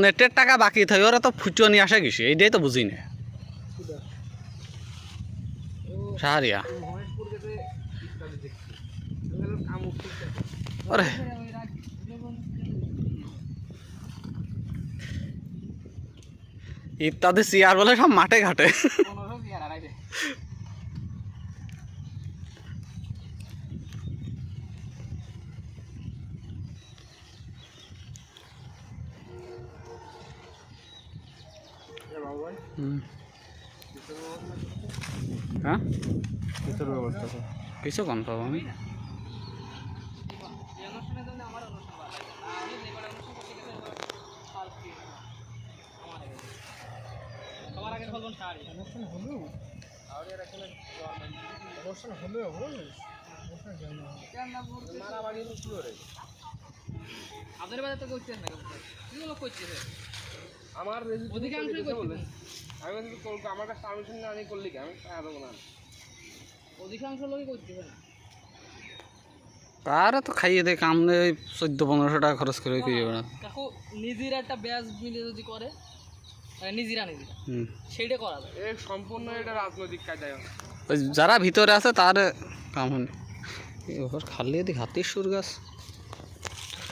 নেটের টাকা বাকি থাকে ওরা তো ফুচো নিয়ে আসে গেছে এইটাই তো বুঝি না সাহারিয়া আরে ইত্যাদি চেয়ার বলে সব মাঠে ঘাটে হ্যাঁ কিছু কম পাবো আমি আপনাদের বাজার তো করছেন না কিগুলো করছে আমার অধিকাংশই করছে আমি কিন্তু আমার কাছে পারমিশন না নিয়ে করলি কি আমি দেবো না অধিকাংশ লোকই করছে না তারা তো খাইয়ে দেয় কাম নেই 1400-1500 টাকা খরচ করে কি হবে না কাকু নিজের একটা ব্যাজ মিলে যদি করে নিজেরা সেইটা করা যায় এই সম্পূর্ণ এটা রাজনৈতিক কায়দায় ওই যারা ভিতরে আছে তার কাম হয় ওর খালি এদিকে হাতির সুর গাছ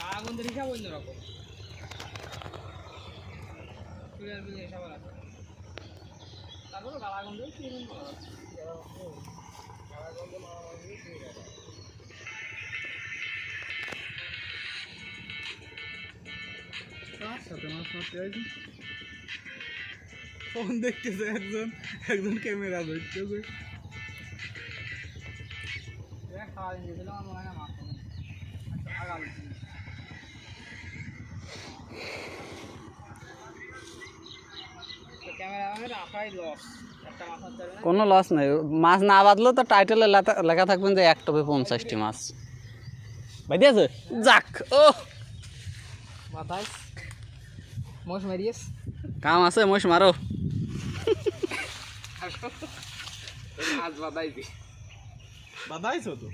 গালাগন্ধের হিসাব অন্যরকম তারপরে গালাগন্ধ ফোন দেখতেছে একজন একজন ক্যামেরা ধরতেছে কোনো লস নাই মাছ না বাঁধলেও তো টাইটেলে লেখা থাকবেন যে এক টবে 50টি মাছ বাইদি আছে যাক ও বাতাস মোষ মারিয়েস কাম আছে মোষ মারো আজ বাদাইছি বাদাইছো তো